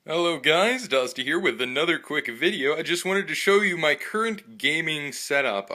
Hello guys, Dusty here with another quick video. I just wanted to show you my current gaming setup.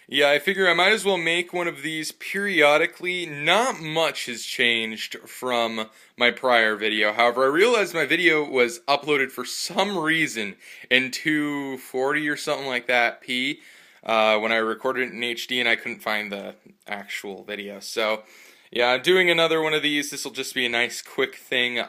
Yeah, I figure I might as well make one of these periodically. Not much has changed from my prior video. However, I realized my video was uploaded for some reason in 240 or something like that p when I recorded it in HD and I couldn't find the actual video. So, yeah, I'm doing another one of these. This will just be a nice quick thing.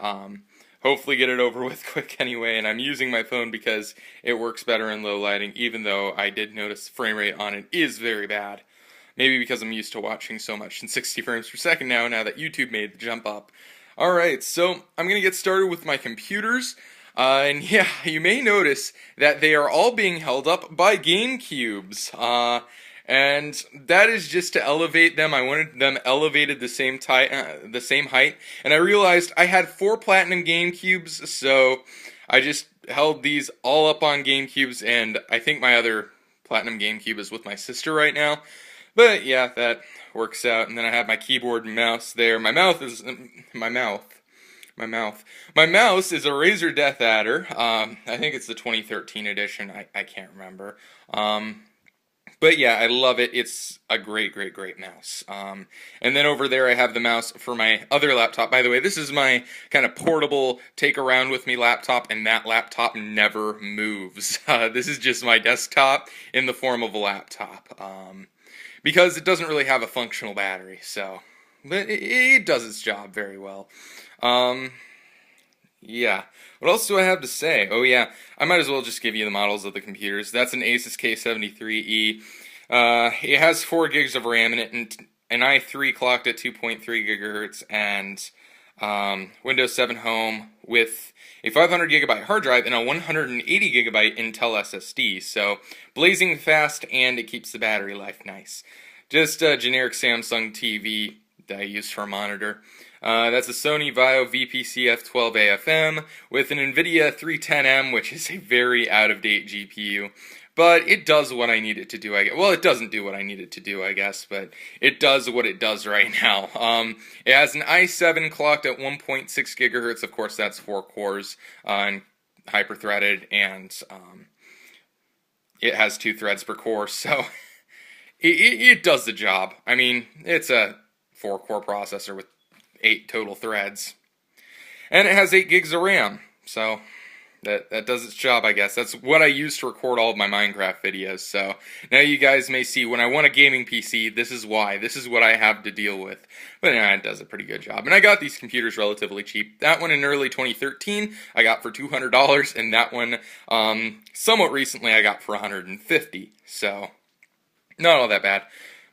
Hopefully get it over with quick anyway, and I'm using my phone because it works better in low lighting, even though I did notice the frame rate on it is very bad. Maybe because I'm used to watching so much in 60 frames per second now that YouTube made the jump up. Alright, so I'm going to get started with my computers. And yeah, you may notice that they are all being held up by GameCubes. And that is just to elevate them. I wanted them elevated the same height, and I realized I had 4 platinum GameCubes, so I just held these all up on GameCubes, and I think my other platinum GameCube is with my sister right now. But yeah, that works out. And then I have my keyboard and mouse there. My mouse is a Razer Death Adder. I think it's the 2013 edition. I can't remember. But yeah, I love it. It's a great, great, great mouse. And then over there I have the mouse for my other laptop. By the way, this is my kind of portable take around with me laptop, and that laptop never moves. This is just my desktop in the form of a laptop. Because it doesn't really have a functional battery, so. But it does its job very well. Yeah. What else do I have to say? Oh yeah, I might as well just give you the models of the computers. That's an Asus K73E. It has 4 gigs of RAM in it, and an i3 clocked at 2.3 gigahertz, and Windows 7 Home with a 500 gigabyte hard drive and a 180 gigabyte Intel SSD. So blazing fast, and it keeps the battery life nice. Just a generic Samsung TV that I use for a monitor. That's a Sony Vaio VPC-F12AFM with an NVIDIA 310M, which is a very out-of-date GPU. But it does what I need it to do, I guess. Well, it doesn't do what I need it to do, I guess, but it does what it does right now. It has an i7 clocked at 1.6 gigahertz. Of course, that's 4 cores, and hyper-threaded, and it has 2 threads per core, so it does the job. I mean, it's a 4-core processor with 8 total threads. And it has 8 gigs of RAM, so that does its job, I guess. That's what I use to record all of my Minecraft videos, so now you guys may see when I want a gaming PC, this is why. This is what I have to deal with. But yeah, it does a pretty good job. And I got these computers relatively cheap. That one in early 2013 I got for $200, and that one somewhat recently I got for $150, so not all that bad.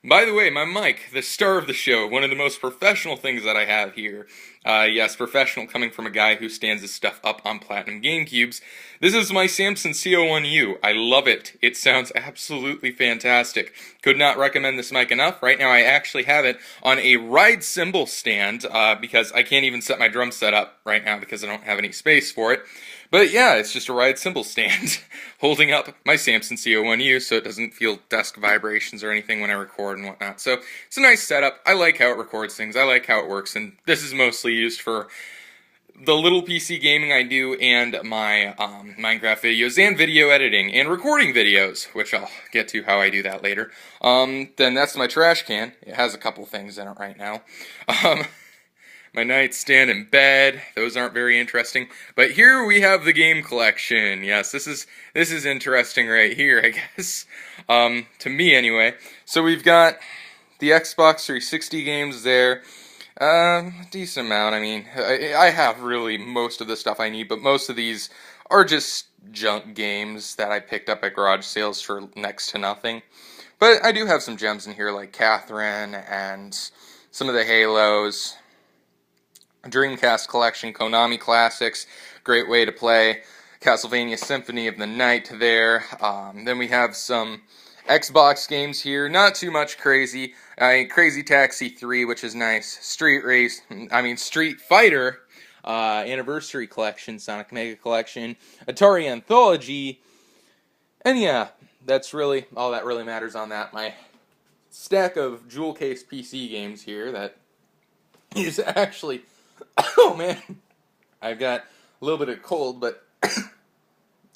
By the way, my mic, the star of the show, one of the most professional things that I have here. Yes, professional coming from a guy who stands his stuff up on Platinum GameCubes. This is my Samson CO1U. I love it. It sounds absolutely fantastic. Could not recommend this mic enough. Right now I actually have it on a ride cymbal stand because I can't even set my drum set up right now because I don't have any space for it. But yeah, it's just a ride cymbal stand holding up my Samson CO1U so it doesn't feel desk vibrations or anything when I record and whatnot. So it's a nice setup. I like how it records things. I like how it works, and this is mostly used for the little PC gaming I do and my Minecraft videos and video editing and recording videos, which I'll get to how I do that later. Then that's my trash can. It has a couple things in it right now. My nightstand and bed, those aren't very interesting. But here we have the game collection. Yes, this is interesting right here, I guess. To me anyway. So we've got the Xbox 360 games there. Decent amount. I mean, I have really most of the stuff I need, but most of these are just junk games that I picked up at garage sales for next to nothing. But I do have some gems in here like Catherine and some of the Halos. Dreamcast collection, Konami Classics, great way to play. Castlevania Symphony of the Night there. Then we have some Xbox games here, not too much crazy. Crazy Taxi 3, which is nice. Street Fighter Anniversary Collection, Sonic Mega Collection, Atari Anthology, and yeah, that's really all that really matters on that. My stack of jewel case PC games here that is actually oh man, I've got a little bit of cold, but okay,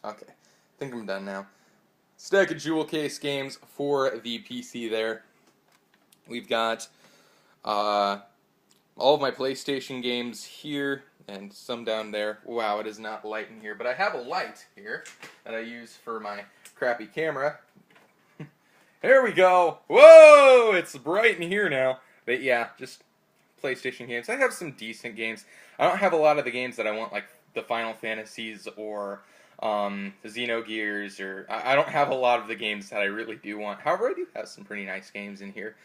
I think I'm done now. Stack of jewel case games for the PC there. We've got uh, all of my PlayStation games here and some down there. Wow, it is not light in here, but I have a light here that I use for my crappy camera. There we go. Whoa, it's bright in here now. But yeah, just PlayStation games. I have some decent games. I don't have a lot of the games that I want, like the Final Fantasies or the Xenogears, or I don't have a lot of the games that I really do want. However, I do have some pretty nice games in here.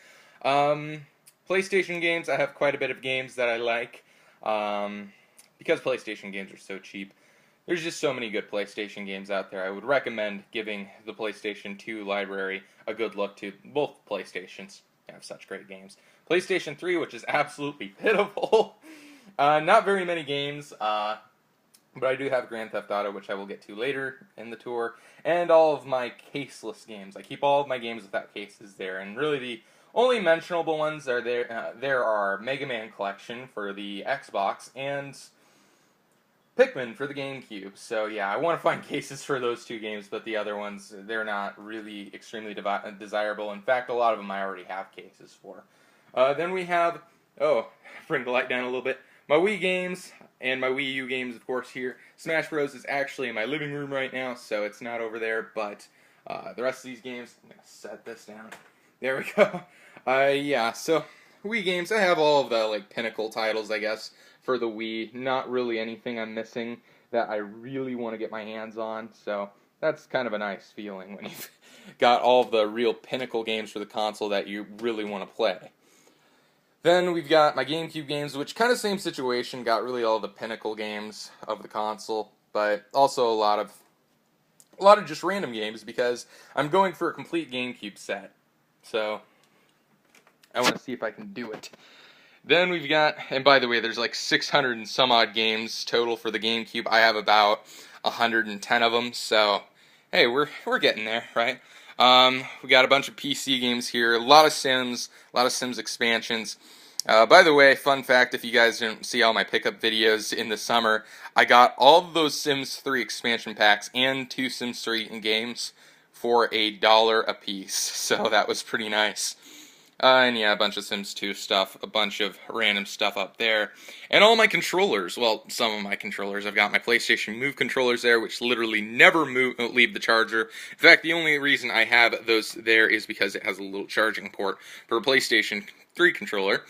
PlayStation games, I have quite a bit of games that I like. Because PlayStation games are so cheap, there's just so many good PlayStation games out there. I would recommend giving the PlayStation 2 library a good look to. Both PlayStations have such great games. PlayStation 3, which is absolutely pitiful. Not very many games, but I do have Grand Theft Auto, which I will get to later in the tour, and all of my caseless games. I keep all of my games without cases there, and really the only mentionable ones are there are Mega Man Collection for the Xbox and Pikmin for the GameCube. So yeah, I want to find cases for those two games, but the other ones, they're not really extremely desirable. In fact, a lot of them I already have cases for. Then we have, bring the light down a little bit, my Wii games and my Wii U games, of course, here. Smash Bros. Is actually in my living room right now, so it's not over there, but the rest of these games, I'm going to set this down. There we go. Yeah, so Wii games, I have all of the, like, pinnacle titles, I guess, for the Wii. Not really anything I'm missing that I really want to get my hands on, so that's kind of a nice feeling when you've got all of the real pinnacle games for the console that you really want to play. Then we've got my GameCube games, which kind of same situation, got really all the pinnacle games of the console, but also a lot of just random games because I'm going for a complete GameCube set. So I want to see if I can do it. Then we've got, and by the way, there's like 600 and some odd games total for the GameCube. I have about 110 of them, so hey, we're getting there, right? We got a bunch of PC games here, a lot of Sims expansions. By the way, fun fact, if you guys didn't see all my pickup videos in the summer, I got all of those Sims 3 expansion packs and 2 Sims 3 games for $1 a piece, so that was pretty nice. And yeah, a bunch of Sims 2 stuff, a bunch of random stuff up there. And all my controllers, well, some of my controllers. I've got my PlayStation Move controllers there, which literally never leave the charger. In fact, the only reason I have those there is because it has a little charging port for a PlayStation 3 controller.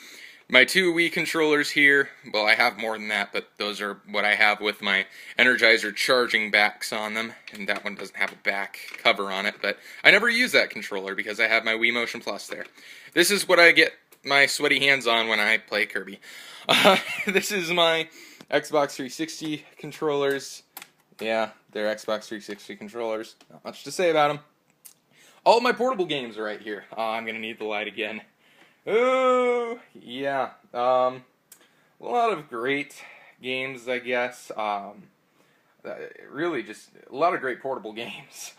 My 2 Wii controllers here, well, I have more than that, but those are what I have with my Energizer charging backs on them, and that one doesn't have a back cover on it, but I never use that controller because I have my Wii Motion Plus there. This is what I get my sweaty hands on when I play Kirby. This is my Xbox 360 controllers. Yeah, they're Xbox 360 controllers. Not much to say about them. All of my portable games are right here. I'm going to need the light again. Oh, yeah. A lot of great games, I guess. Really just a lot of great portable games.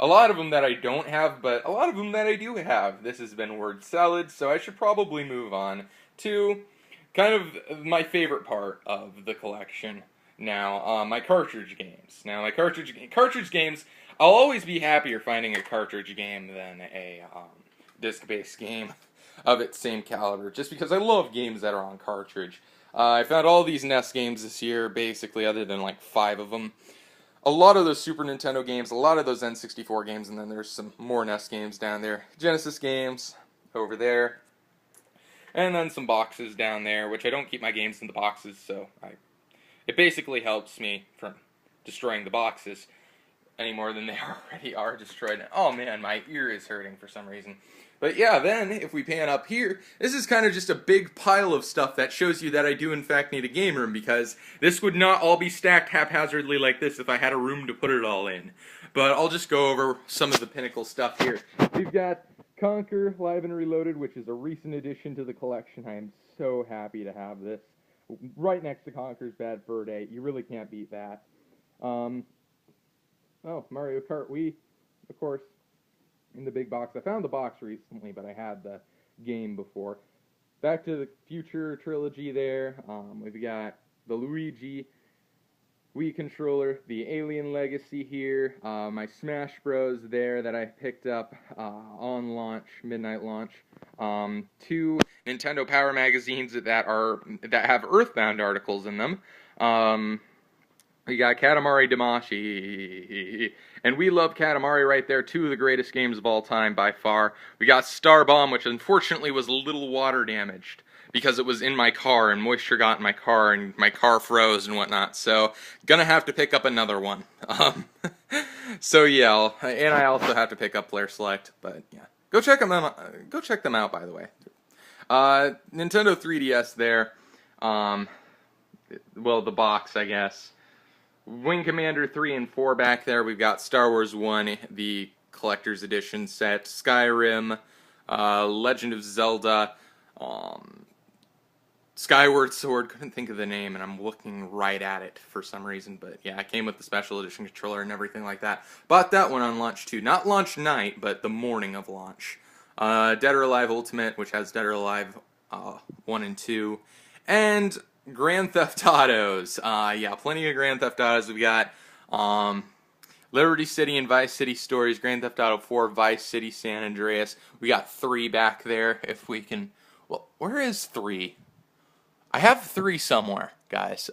A lot of them that I don't have, but a lot of them that I do have. This has been word salad, so I should probably move on to kind of my favorite part of the collection now, my cartridge games. Now, my cartridge games, I'll always be happier finding a cartridge game than a disc-based game of its same caliber, just because I love games that are on cartridge. I found all these NES games this year, basically, other than like 5 of them. A lot of those Super Nintendo games, a lot of those N64 games, and then there's some more NES games down there. Genesis games over there. And then some boxes down there, which I don't keep my games in the boxes, so it basically helps me from destroying the boxes any more than they already are destroyed. Oh man, my ear is hurting for some reason. But yeah, then, if we pan up here, this is kind of just a big pile of stuff that shows you that I do in fact need a game room, because this would not all be stacked haphazardly like this if I had a room to put it all in. But I'll just go over some of the pinnacle stuff here. We've got Conquer Live and Reloaded, which is a recent addition to the collection. I am so happy to have this. Right next to Conker's Bad Fur Day. You really can't beat that. Mario Kart Wii, of course, in the big box. I found the box recently, but I had the game before. Back to the Future trilogy there. We've got the Luigi Wii controller, the Alien Legacy here, my Smash Bros. There that I picked up on launch, midnight launch, 2 Nintendo Power magazines that have Earthbound articles in them. We got Katamari Damacy, and we love Katamari right there, 2 of the greatest games of all time by far. We got Star Bomb, which unfortunately was a little water damaged, because it was in my car, and moisture got in my car, and my car froze and whatnot, so gonna have to pick up another one. So yeah, and I also have to pick up Player Select, but yeah. Go check them out, by the way. Nintendo 3DS there, well, the box, I guess. Wing Commander 3 and 4 back there. We've got Star Wars 1, the Collector's Edition set, Skyrim, Legend of Zelda, Skyward Sword, couldn't think of the name, and I'm looking right at it for some reason, but yeah, it came with the special edition controller and everything like that. Bought that one on launch too. Not launch night, but the morning of launch. Dead or Alive Ultimate, which has Dead or Alive 1 and 2, and Grand Theft Autos. Yeah, plenty of Grand Theft Autos. We got Liberty City and Vice City Stories, Grand Theft Auto 4, Vice City, San Andreas. We got 3 back there, if we can... Well, where is 3? I have 3 somewhere, guys.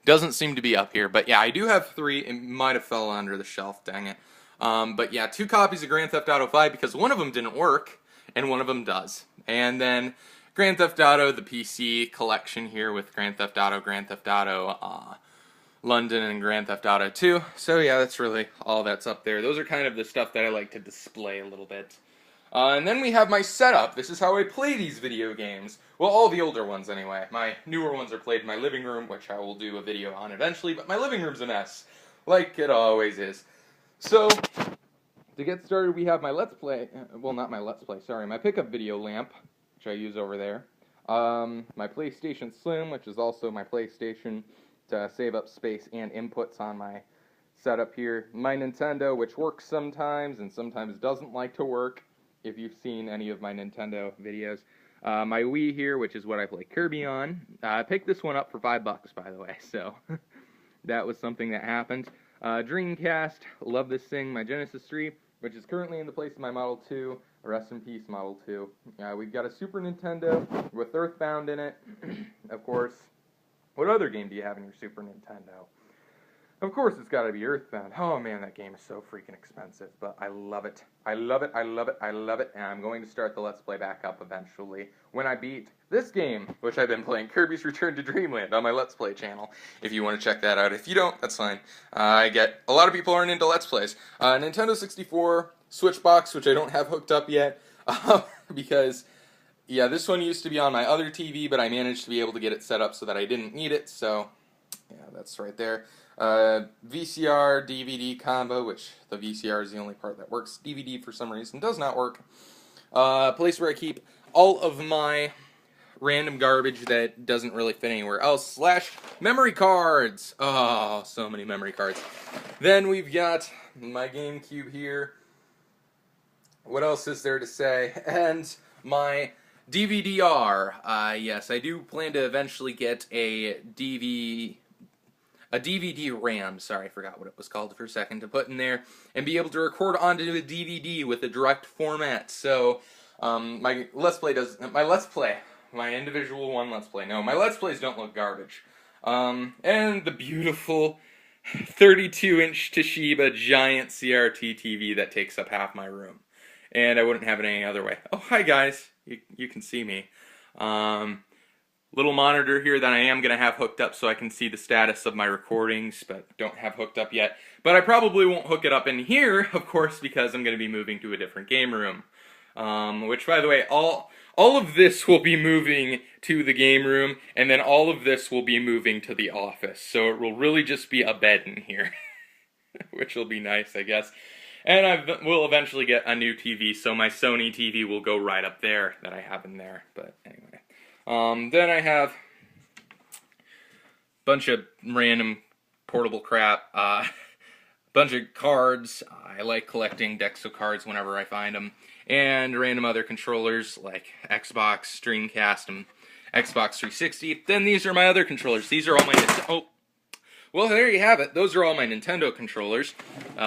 Doesn't seem to be up here, but yeah, I do have 3. It might have fell under the shelf, dang it. But yeah, 2 copies of Grand Theft Auto 5, because one of them didn't work, and one of them does. And then Grand Theft Auto, the PC collection here with Grand Theft Auto, London, and Grand Theft Auto 2. So yeah, that's really all that's up there. Those are kind of the stuff that I like to display a little bit. And then we have my setup. This is how I play these video games. Well, all the older ones anyway. My newer ones are played in my living room, which I will do a video on eventually, but my living room's a mess, like it always is. So, to get started, we have my Let's Play, well, not my Let's Play, sorry, my pickup video lamp, which I use over there. My PlayStation Slim, which is also my PlayStation to save up space and inputs on my setup here. My Nintendo, which works sometimes and sometimes doesn't like to work, if you've seen any of my Nintendo videos. My Wii here, which is what I play Kirby on. I picked this one up for $5, by the way, so that was something that happened. Dreamcast, love this thing. My Genesis 3, which is currently in the place of my Model 2. Rest in peace, Model 2. We've got a Super Nintendo with Earthbound in it, of course. What other game do you have in your Super Nintendo? Of course it's got to be Earthbound. Oh man, that game is so freaking expensive, but I love it. I love it, I love it, I love it, and I'm going to start the Let's Play back up eventually when I beat this game, which I've been playing, Kirby's Return to Dreamland, on my Let's Play channel, if you want to check that out. If you don't, that's fine. I get, a lot of people aren't into Let's Plays. Nintendo 64, Switch box, which I don't have hooked up yet, because... yeah, this one used to be on my other TV, but I managed to be able to get it set up so that I didn't need it, so yeah, that's right there. VCR, DVD combo, which the VCR is the only part that works. DVD, for some reason, does not work. Place where I keep all of my random garbage that doesn't really fit anywhere else, / memory cards. Oh, so many memory cards. Then we've got my GameCube here. What else is there to say? And my DVD-R. Yes, I do plan to eventually get a DVD RAM, sorry, I forgot what it was called for a second, to put in there, and be able to record onto a DVD with a direct format. So, my individual one Let's Play, no, my Let's Plays don't look garbage. And the beautiful 32-inch Toshiba giant CRT TV that takes up half my room. And I wouldn't have it any other way. Oh, hi guys, you can see me. Little monitor here that I am going to have hooked up so I can see the status of my recordings, but don't have hooked up yet. But I probably won't hook it up in here, of course, because I'm going to be moving to a different game room. Which, by the way, all of this will be moving to the game room, and then all of this will be moving to the office. So it will really just be a bed in here, which will be nice, I guess. And I will eventually get a new TV, so my Sony TV will go right up there that I have in there. But anyway. Then I have a bunch of random portable crap, bunch of cards. I like collecting decks of cards whenever I find them, and random other controllers like Xbox, Dreamcast, and Xbox 360. Then these are my other controllers. These are all my Well, there you have it. Those are all my Nintendo controllers,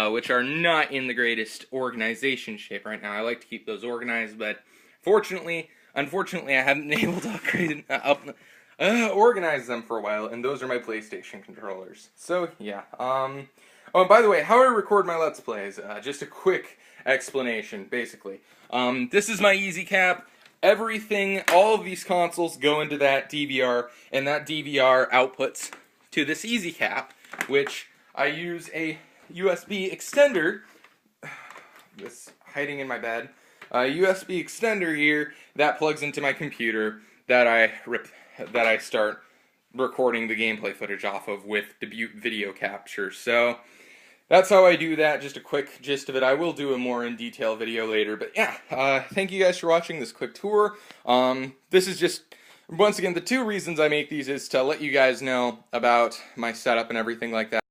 which are not in the greatest organization shape right now. I like to keep those organized, but unfortunately, I haven't been able to organize them for a while, and those are my PlayStation controllers. So, yeah. Oh, and by the way, how I record my Let's Plays, just a quick explanation, basically. This is my Easy Cap. Everything, all of these consoles go into that DVR, and that DVR outputs to this Easy Cap, which I use a USB extender, this hiding in my bed, a USB extender here that plugs into my computer that I start recording the gameplay footage off of with Debut video capture. So that's how I do that, just a quick gist of it. I will do a more in detail video later, but yeah, thank you guys for watching this quick tour. This is just, once again, the two reasons I make these is to let you guys know about my setup and everything like that.